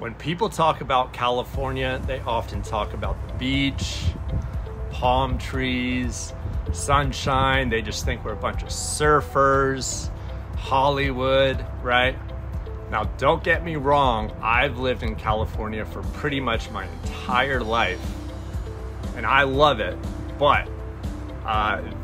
When people talk about California, they often talk about the beach, palm trees, sunshine. They just think we're a bunch of surfers, Hollywood, right? Now, don't get me wrong. I've lived in California for pretty much my entire life, and I love it, but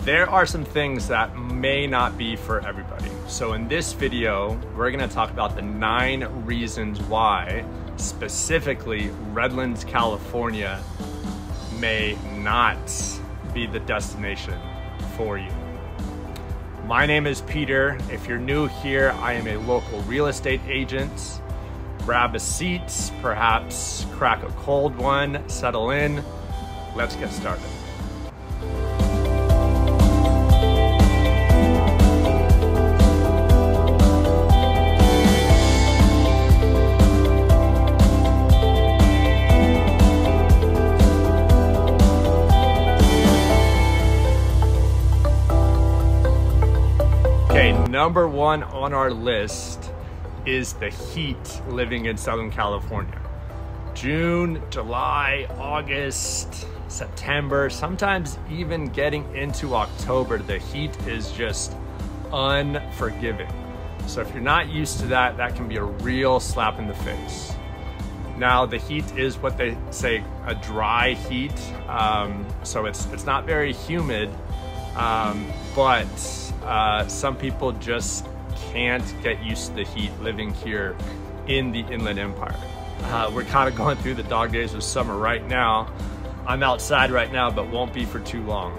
there are some things that may not be for everybody. So in this video, we're gonna talk about the 9 reasons why, specifically Redlands, California, may not be the destination for you. My name is Peter. If you're new here, I am a local real estate agent. Grab a seat, perhaps crack a cold one, settle in. Let's get started. Number 1 on our list is the heat living in Southern California. June, July, August, September, sometimes even getting into October, the heat is just unforgiving. So if you're not used to that, that can be a real slap in the face. Now, the heat is what they say, a dry heat. So it's not very humid, but some people just can't get used to the heat living here in the Inland Empire. We're kind of going through the dog days of summer right now. I'm outside right now, but won't be for too long.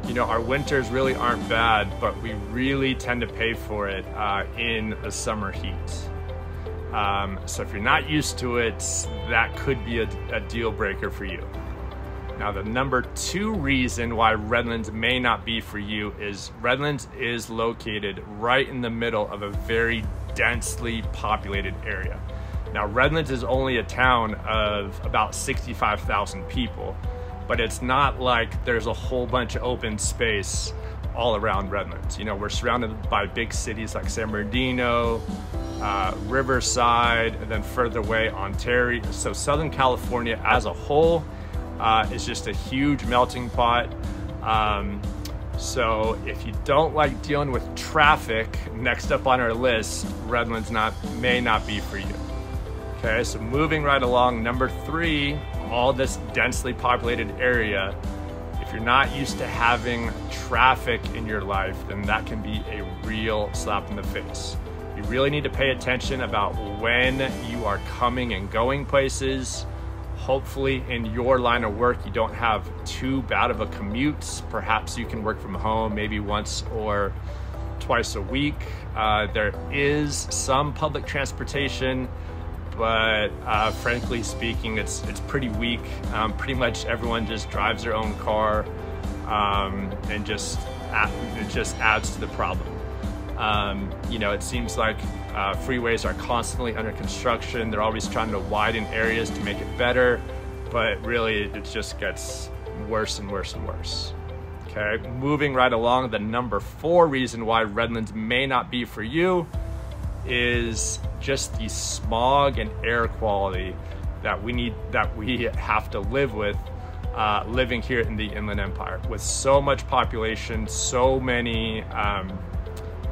You know, our winters really aren't bad, but we really tend to pay for it in the summer heat. So if you're not used to it, that could be a deal breaker for you. Now, the number 2 reason why Redlands may not be for you is Redlands is located right in the middle of a very densely populated area. Now, Redlands is only a town of about 65,000 people, but it's not like there's a whole bunch of open space all around Redlands. You know, we're surrounded by big cities like San Bernardino, Riverside, and then further away, Ontario. So Southern California as a whole is just a huge melting pot. So if you don't like dealing with traffic, next up on our list, Redlands may not be for you. Okay, so moving right along, number 3, all this densely populated area. If you're not used to having traffic in your life, then that can be a real slap in the face. You really need to pay attention about when you are coming and going places. Hopefully in your line of work, you don't have too bad of a commute. Perhaps you can work from home maybe once or twice a week. There is some public transportation, but frankly speaking, it's pretty weak. Pretty much everyone just drives their own car, and it just adds to the problem. You know, it seems like freeways are constantly under construction. They're always trying to widen areas to make it better, but really it just gets worse and worse and worse. Okay, moving right along, the number 4 reason why Redlands may not be for you is just the smog and air quality that we have to live with living here in the Inland Empire. With so much population, so many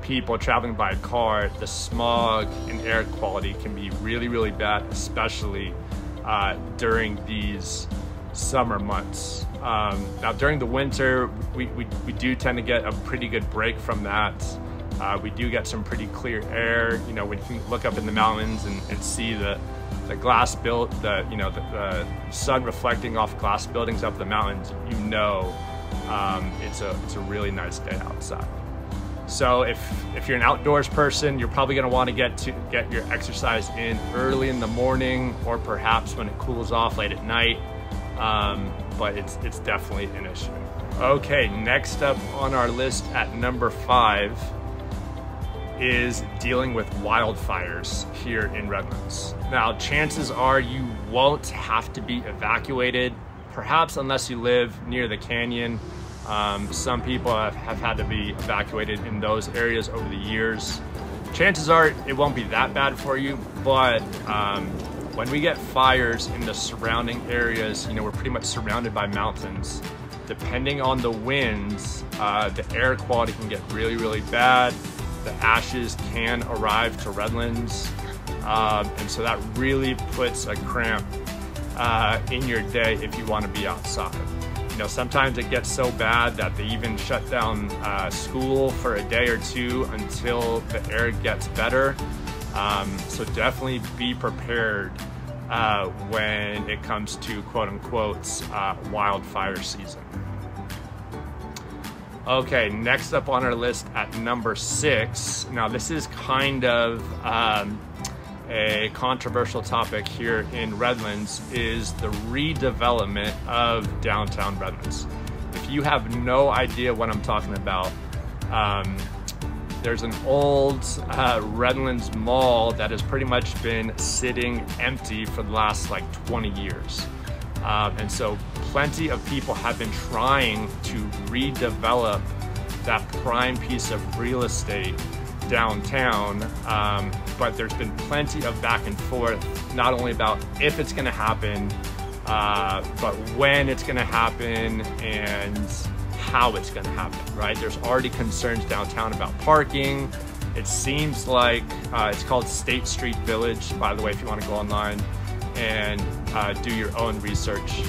people traveling by car, the smog and air quality can be really, really bad, especially during these summer months. Now, during the winter, we do tend to get a pretty good break from that. We do get some pretty clear air. You know, when you can look up in the mountains and see the glass built, the sun reflecting off glass buildings up the mountains, you know, it's a really nice day outside. So if you're an outdoors person, you're probably going to want to get your exercise in early in the morning, or perhaps when it cools off late at night. But it's definitely an issue. Okay, next up on our list at number 5 is dealing with wildfires here in Redlands. Now, chances are you won't have to be evacuated, perhaps unless you live near the canyon. Some people have had to be evacuated in those areas over the years. chances are it won't be that bad for you, but when we get fires in the surrounding areas, we're pretty much surrounded by mountains. Depending on the winds, the air quality can get really, really bad. The ashes can arrive to Redlands, and so that really puts a cramp in your day if you want to be outside. Sometimes it gets so bad that they even shut down school for a day or two until the air gets better. So definitely be prepared when it comes to quote-unquote wildfire season. Okay, next up on our list at number 6. Now this is kind of a controversial topic here in Redlands, is the redevelopment of downtown Redlands. If you have no idea what I'm talking about, there's an old Redlands mall that has pretty much been sitting empty for the last like 20 years. And so plenty of people have been trying to redevelop that prime piece of real estate downtown, but there's been plenty of back and forth, not only about if it's going to happen, but when it's going to happen and how it's going to happen, right? There's already concerns downtown about parking. It seems like it's called State Street Village, by the way, if you want to go online and do your own research.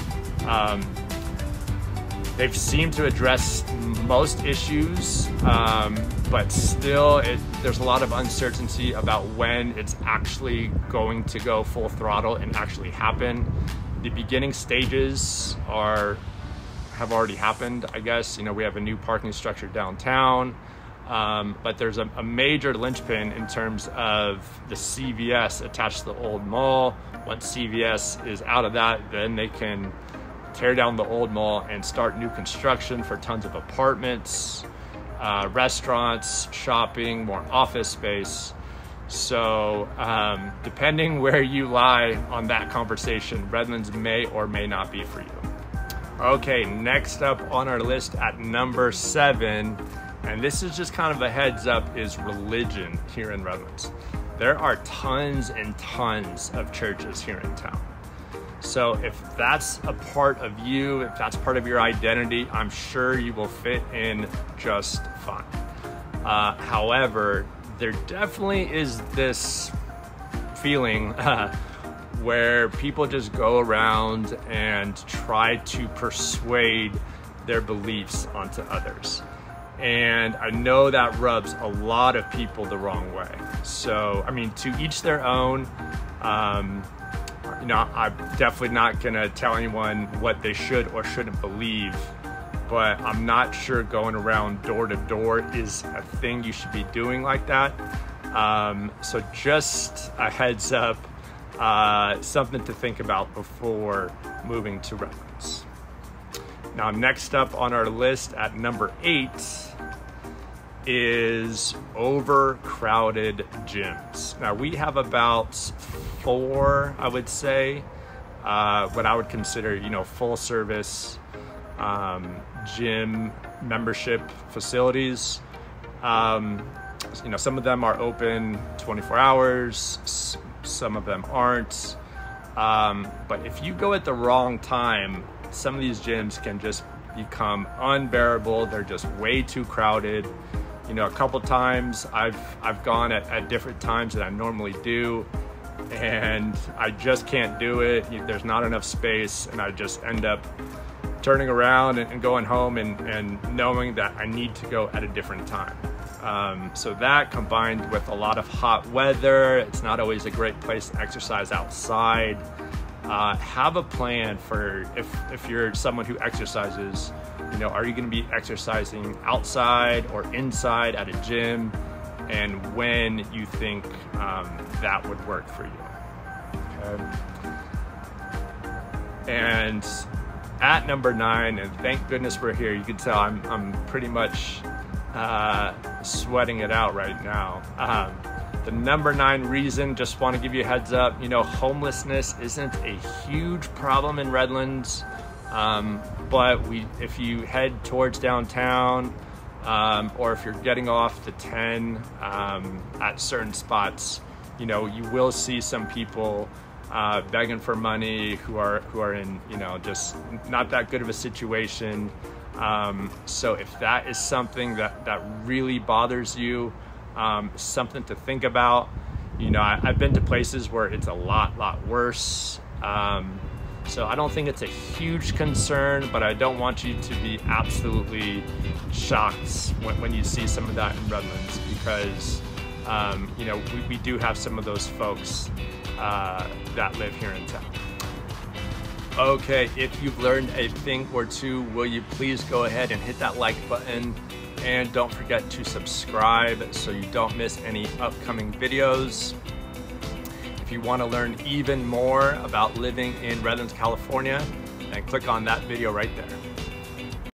They've seemed to address most issues, but still there's a lot of uncertainty about when it's actually going to go full throttle and actually happen. The beginning stages have already happened, I guess. We have a new parking structure downtown, but there's a major linchpin in terms of the CVS attached to the old mall. Once CVS is out of that, then they can tear down the old mall and start new construction for tons of apartments, restaurants, shopping, more office space. So depending where you lie on that conversation, Redlands may or may not be for you. Okay, next up on our list at number 7, and this is just kind of a heads up, is religion here in Redlands. There are tons and tons of churches here in town. So if that's a part of you, if that's part of your identity, I'm sure you will fit in just fine. However, there definitely is this feeling where people just go around and try to persuade their beliefs onto others. And I know that rubs a lot of people the wrong way. So, I mean, to each their own. I'm definitely not gonna tell anyone what they should or shouldn't believe, but I'm not sure going around door to door is a thing you should be doing like that. So just a heads up, something to think about before moving to Redlands. Now, next up on our list at number 8 is overcrowded gyms. Now, we have about 4, I would say, what I would consider, full service gym membership facilities. Some of them are open 24 hours, some of them aren't. But if you go at the wrong time, some of these gyms can just become unbearable. They're just way too crowded. A couple times I've gone at different times than I normally do, and I just can't do it. There's not enough space, and I just end up turning around and going home and knowing that I need to go at a different time. So that, combined with a lot of hot weather, it's not always a great place to exercise outside. Have a plan for if you're someone who exercises. Are you going to be exercising outside or inside at a gym, and when you think that would work for you. Okay. And at number 9, and thank goodness we're here. You can tell I'm pretty much sweating it out right now. The number 9 reason, just want to give you a heads up, homelessness isn't a huge problem in Redlands, but if you head towards downtown, or if you're getting off the 10 at certain spots, you know, you will see some people begging for money who are in, you know, just not that good of a situation. So if that is something that really bothers you, something to think about. You know, I've been to places where it's a lot worse. So I don't think it's a huge concern, but I don't want you to be absolutely shocked when you see some of that in Redlands, because you know, we do have some of those folks that live here in town. Okay, if you've learned a thing or two, will you please go ahead and hit that like button, and don't forget to subscribe so you don't miss any upcoming videos. If you want to learn even more about living in Redlands, California, then click on that video right there.